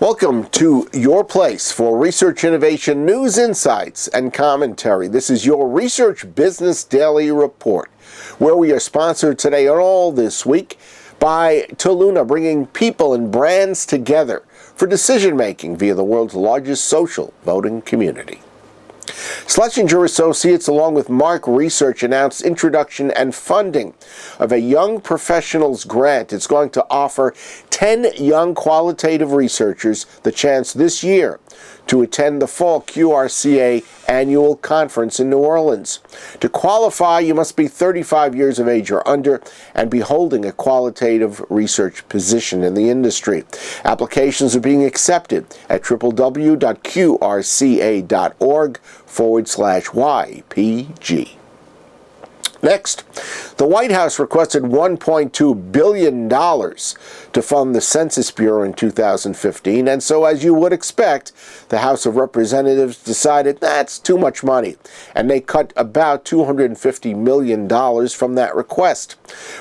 Welcome to your place for research, innovation, news, insights, and commentary. This is your Research Business Daily Report, where we are sponsored today and all this week by Toluna, bringing people and brands together for decision-making via the world's largest social voting community. Schlesinger Associates, along with Mark Research, announced introduction and funding of a Young Professionals Grant. It's going to offer 10 young qualitative researchers the chance this year to attend the fall QRCA Annual Conference in New Orleans. To qualify, you must be 35 years of age or under and be holding a qualitative research position in the industry. Applications are being accepted at www.qrca.org/YPG. Next, the White House requested $1.2 billion to fund the Census Bureau in 2015, and so, as you would expect, the House of Representatives decided that's too much money, and they cut about $250 million from that request.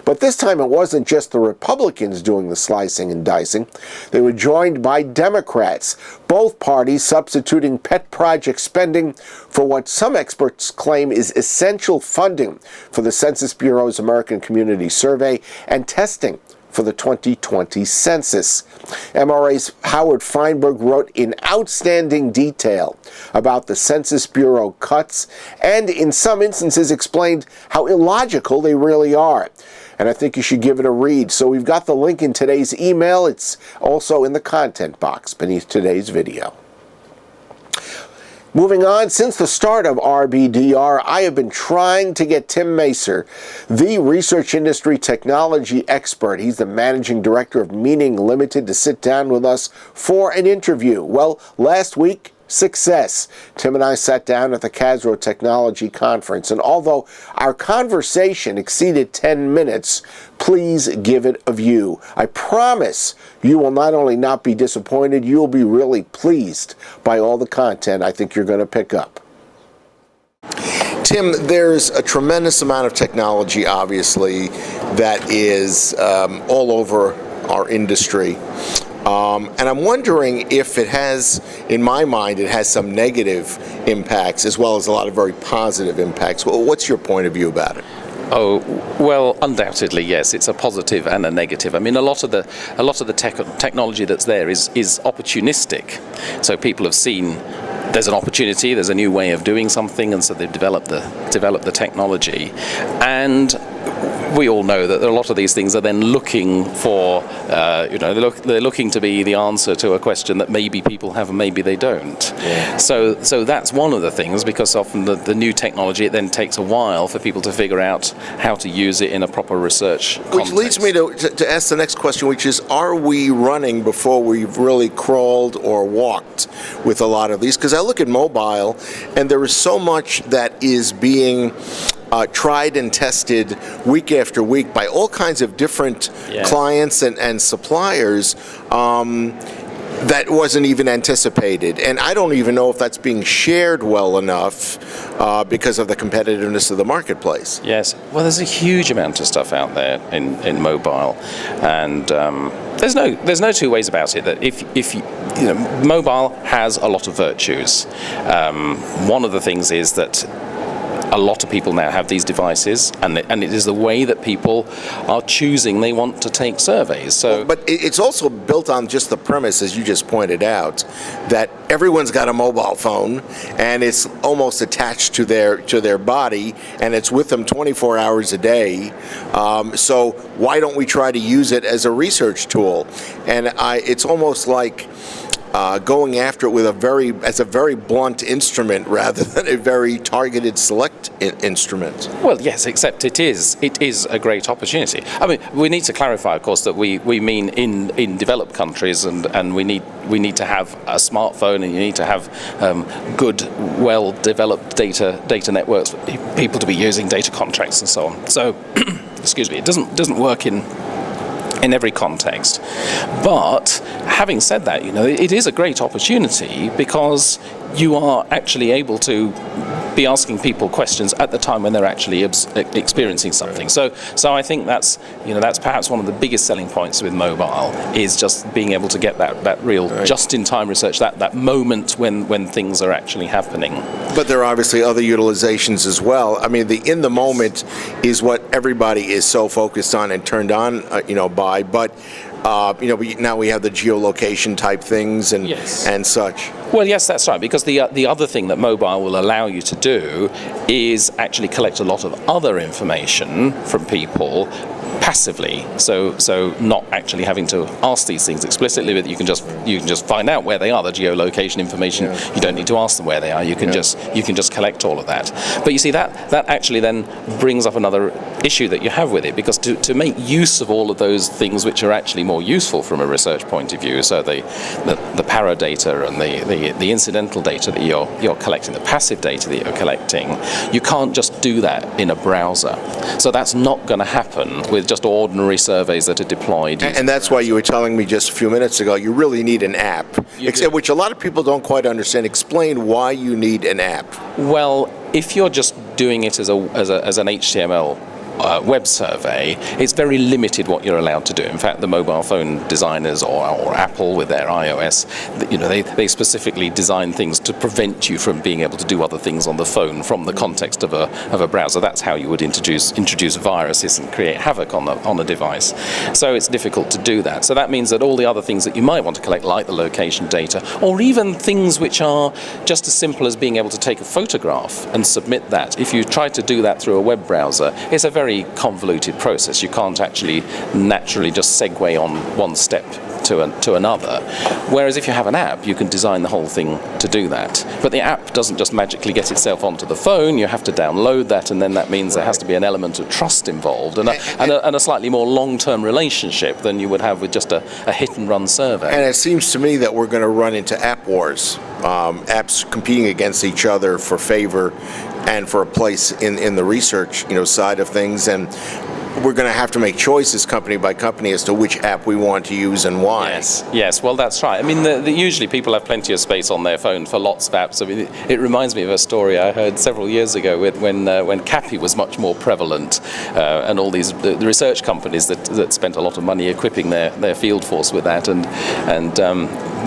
But this time it wasn't just the Republicans doing the slicing and dicing. They were joined by Democrats, both parties substituting pet project spending for what some experts claim is essential funding for the Census Bureau's American Community Survey and testing for the 2020 census. MRA's Howard Feinberg wrote in outstanding detail about the Census Bureau cuts and in some instances explained how illogical they really are. And I think you should give it a read. So we've got the link in today's email. It's also in the content box beneath today's video. Moving on, since the start of RBDR, I have been trying to get Tim Macer, the research industry technology expert. He's the managing director of Meaning Limited, to sit down with us for an interview. Well, last week, success. Tim and I sat down at the Casro Technology Conference, and although our conversation exceeded 10 minutes, please give it a view. I promise you will not only not be disappointed, you'll be really pleased by all the content I think you're going to pick up. Tim, there's a tremendous amount of technology, obviously, that is all over our industry. And I'm wondering if it has, in my mind, it has some negative impacts as well as a lot of very positive impacts. Well, what's your point of view about it? Oh, well, undoubtedly, yes. It's a positive and a negative. I mean, a lot of the technology that's there is opportunistic. So people have seen there's an opportunity, there's a new way of doing something, and so they've developed the technology. And we all know that a lot of these things are then looking for, they're looking to be the answer to a question that maybe people have and maybe they don't. Yeah. So that's one of the things, because often the new technology, it then takes a while for people to figure out how to use it in a proper research context. Which leads me to ask the next question, which is, are we running before we've really crawled or walked with a lot of these? Because I look at mobile, and there is so much that is being tried and tested week after week by all kinds of different clients and suppliers that wasn't even anticipated. And I don't even know if that's being shared well enough because of the competitiveness of the marketplace. Yes. Well, there's a huge amount of stuff out there in mobile, and there's no two ways about it. That if mobile has a lot of virtues. One of the things is that a lot of people now have these devices, and it is the way that people are choosing they want to take surveys. So, but it's also built on just the premise, as you just pointed out, that everyone's got a mobile phone, and it's almost attached to their body, and it's with them 24 hours a day. So why don't we try to use it as a research tool? And it's almost like going after it with as a very blunt instrument rather than a very targeted select instrument. Well, yes, except it is a great opportunity. I mean, we need to clarify, of course, that we mean in developed countries, and we need to have a smartphone, and you need to have good, well-developed data networks for people to be using data contracts and so on. So, excuse me, it doesn't work in every context. But having said that, it is a great opportunity because you are actually able to be asking people questions at the time when they're actually experiencing something. So I think that's perhaps one of the biggest selling points with mobile, is just being able to get that real just-in-time research, that moment when things are actually happening. But there are obviously other utilizations as well. I mean, the in the moment is what everybody is so focused on and turned on, by. But now we have the geolocation type things and such. Well, yes, that's right, because the other thing that mobile will allow you to do is actually collect a lot of other information from people passively, so not actually having to ask these things explicitly, but you can just find out where they are. The geolocation information, you don't need to ask them where they are. You can just collect all of that. But you see, that actually then brings up another issue that you have with it, because to make use of all of those things which are actually more useful from a research point of view, so the paradata and the incidental data that you're collecting, the passive data that you're collecting, you can't just do that in a browser. So that's not going to happen with just ordinary surveys that are deployed. And that's why you were telling me just a few minutes ago, you really need an app, which a lot of people don't quite understand. Explain why you need an app. Well, if you're just doing it as an HTML web survey, it's very limited what you're allowed to do. In fact, the mobile phone designers or Apple with their iOS, they specifically design things to prevent you from being able to do other things on the phone from the context of a browser. That's how you would introduce viruses and create havoc on a device. So it's difficult to do that. So that means that all the other things that you might want to collect, like the location data, or even things which are just as simple as being able to take a photograph and submit that, if you try to do that through a web browser, it's a very convoluted process. You can't actually naturally just segue on one step to another. Whereas if you have an app, you can design the whole thing to do that. But the app doesn't just magically get itself onto the phone. You have to download that, and then that means there has to be an element of trust involved and a slightly more long-term relationship than you would have with just a hit-and-run survey. And it seems to me that we're going to run into app wars, apps competing against each other for favor and for a place in the research side of things, and we're going to have to make choices company by company as to which app we want to use and why. Yes. Well, that's right. I mean, usually people have plenty of space on their phone for lots of apps. I mean, it reminds me of a story I heard several years ago when CAPI was much more prevalent, and all these the research companies that spent a lot of money equipping their field force with that, and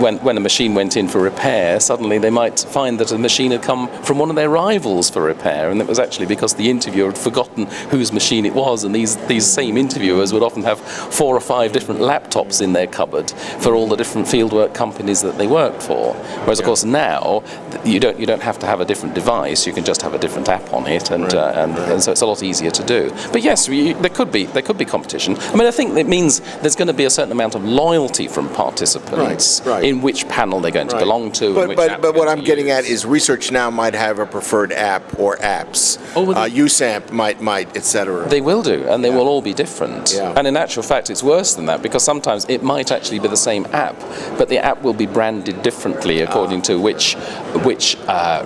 when a machine went in for repair, suddenly they might find that a machine had come from one of their rivals for repair, and it was actually because the interviewer had forgotten whose machine it was, and these same interviewers would often have 4 or 5 different laptops in their cupboard for all the different fieldwork companies that they worked for. Whereas, of course, now you don't have to have a different device; you can just have a different app on it, and so it's a lot easier to do. But yes, there could be competition. I mean, I think it means there's going to be a certain amount of loyalty from participants in which panel they're going to belong to. But what I'm getting at is Research Now might have a preferred app or apps. USAMP might, etc. They will do, and they will all be different. And in actual fact, it's worse than that, because sometimes it might actually be the same app, but the app will be branded differently according to which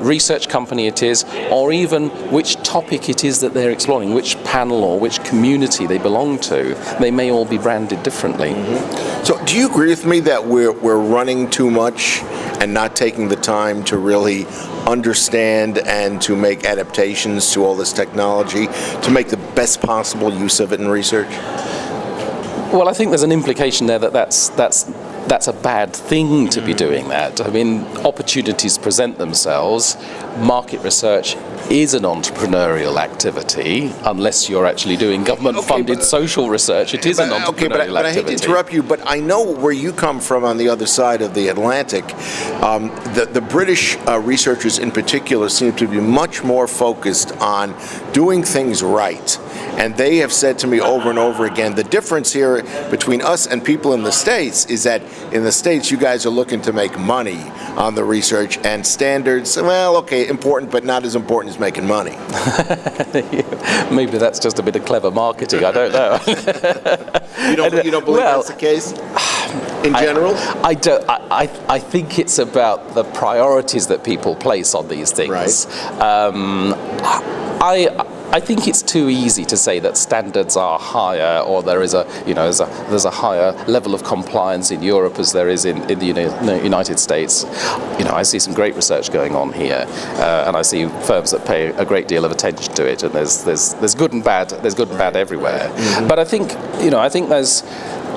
research company it is, or even which topic it is that they're exploring, which panel or which community they belong to. They may all be branded differently. So do you agree with me that we're running too much and not taking the time to really understand and to make adaptations to all this technology to make the best possible use of it in research? Well, I think there's an implication there that's a bad thing to be doing that. I mean, opportunities present themselves. Market research is an entrepreneurial activity, unless you're actually doing government-funded social research. It is an entrepreneurial activity. But I hate to interrupt you, but I know where you come from on the other side of the Atlantic. The British researchers in particular seem to be much more focused on doing things right. And they have said to me over and over again, the difference here between us and people in the States is that in the States, you guys are looking to make money on the research, and standards, well, okay, important, but not as important as making money. Maybe that's just a bit of clever marketing. I don't know. You don't believe that's the case? In general? I don't. I think it's about the priorities that people place on these things. Right. I think it's too easy to say that standards are higher, or there's a higher level of compliance in Europe as there is in the United States. I see some great research going on here, and I see firms that pay a great deal of attention to it, and there's good and bad. There's good and bad everywhere. Mm-hmm. But I think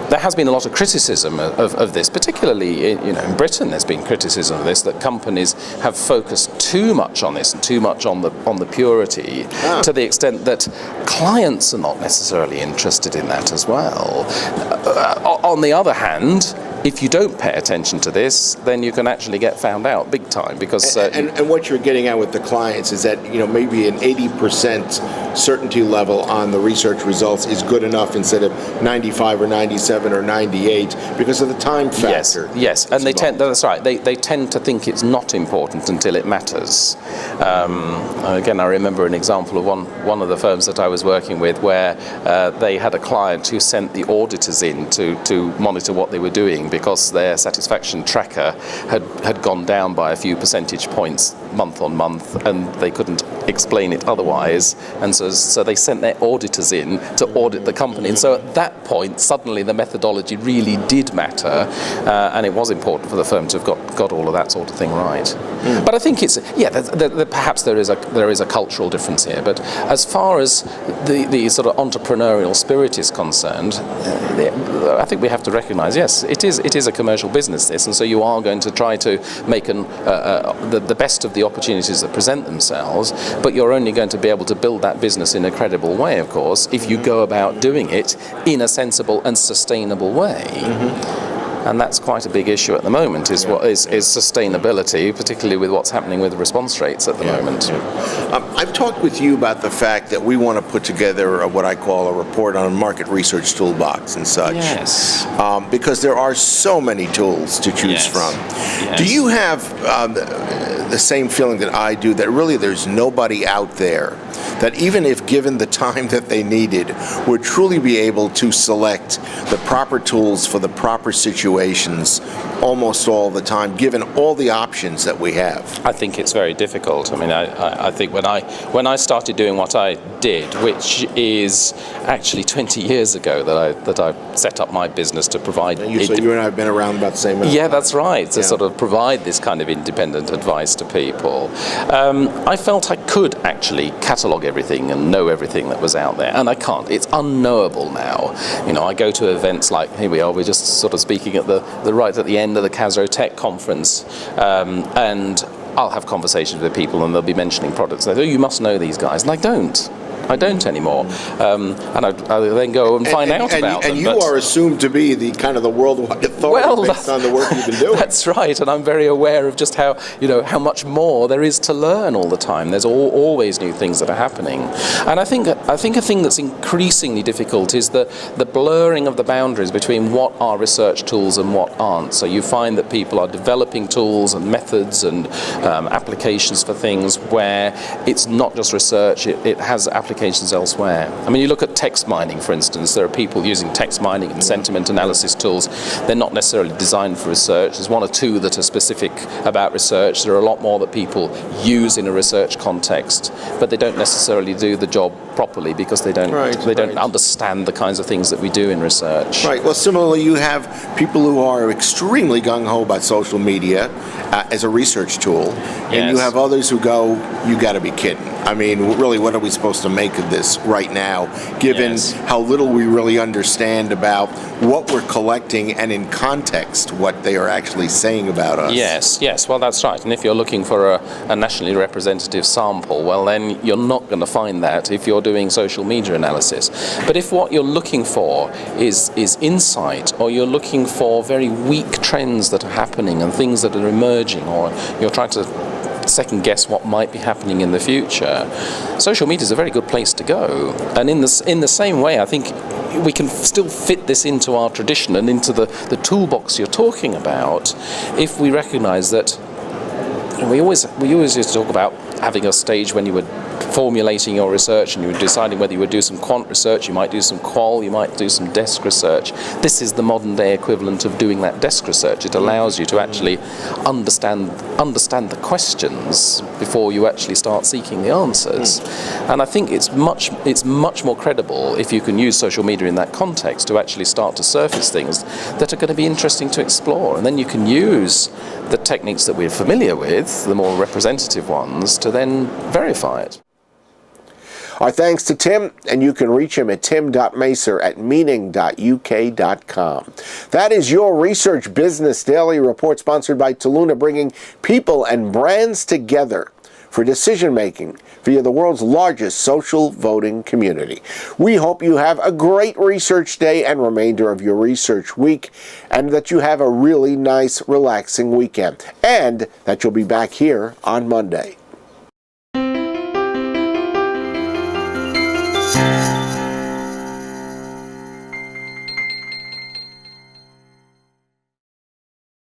there has been a lot of criticism of this, particularly in Britain. There's been criticism of this, that companies have focused too much on this and too much on the purity, to the extent that clients are not necessarily interested in that as well. On the other hand, if you don't pay attention to this, then you can actually get found out big time, because and what you're getting at with the clients is that maybe an 80% certainty level on the research results is good enough instead of 95 or 97 or 98 because of the time factor. Yes, and that's right. They tend to think it's not important until it matters. Again, I remember an example of one of the firms that I was working with, where they had a client who sent the auditors in to monitor what they were doing, because their satisfaction tracker had gone down by a few percentage points month on month, and they couldn't explain it otherwise, and so they sent their auditors in to audit the company. And so at that point, suddenly the methodology really did matter, and it was important for the firm to have got all of that sort of thing right. But I think it's perhaps there is a cultural difference here. But as far as the sort of entrepreneurial spirit is concerned, I think we have to recognise, yes, it is a commercial business, this, and so you are going to try to make the best of the opportunities that present themselves, but you're only going to be able to build that business in a credible way, of course, if you go about doing it in a sensible and sustainable way. And that's quite a big issue at the moment, is sustainability, particularly with what's happening with response rates at the moment. I've talked with you about the fact that we want to put together what I call a report on a market research toolbox and such. Yes. Because there are so many tools to choose from. Yes. Do you have the same feeling that I do, that really there's nobody out there that, even if given the time that they needed, would truly be able to select the proper tools for the proper situations almost all the time, given all the options that we have? I think it's very difficult. I mean, I think when I started doing what I did, which is actually 20 years ago that I set up my business to provide. So you and I have been around about the same amount. Yeah, that's right. To sort of provide this kind of independent advice to people. I felt I could actually catalogue everything and know everything that was out there, and I can't. It's unknowable now. I go to events like, here we are, we're just sort of speaking at the right at the end of the QRCA Tech Conference, and I'll have conversations with people and they'll be mentioning products. They say, you must know these guys. And I don't anymore. And I then go and find out about them. And you are assumed to be the kind of the worldwide authority based on the work you've been doing. That's right, and I'm very aware of just how much more there is to learn all the time. There's always new things that are happening. And I think a thing that's increasingly difficult is the blurring of the boundaries between what are research tools and what aren't. So you find that people are developing tools and methods and applications for things where it's not just research, it has applications elsewhere. I mean, you look at text mining, for instance. There are people using text mining and sentiment analysis tools. They're not necessarily designed for research. There's one or two that are specific about research. There are a lot more that people use in a research context, but they don't necessarily do the job properly because they don't understand the kinds of things that we do in research. Right. Well, similarly, you have people who are extremely gung-ho about social media as a research tool, and you have others who go, you got to be kidding. I mean, really, what are we supposed to make of this right now, given how little we really understand about what we're collecting and in context what they are actually saying about us? Yes, well, that's right. And if you're looking for a nationally representative sample, well, then you're not going to find that if you're doing social media analysis. But if what you're looking for is insight, or you're looking for very weak trends that are happening and things that are emerging, or you're trying to second guess what might be happening in the future, social media is a very good place to go. And in the same way, I think we can still fit this into our tradition and into the toolbox you're talking about, if we recognise that we always used to talk about having a stage when you were formulating your research and you were deciding whether you would do some quant research, you might do some qual, you might do some desk research. This is the modern day equivalent of doing that desk research. It allows you to actually understand the questions before you actually start seeking the answers. And I think it's much more credible if you can use social media in that context to actually start to surface things that are going to be interesting to explore. And then you can use the techniques that we're familiar with, the more representative ones, to then verify it. Our thanks to Tim, and you can reach him at tim.macer@meaning.uk.com. That is your Research Business Daily Report, sponsored by Toluna, bringing people and brands together for decision-making via the world's largest social voting community. We hope you have a great research day and remainder of your research week, and that you have a really nice, relaxing weekend, and that you'll be back here on Monday.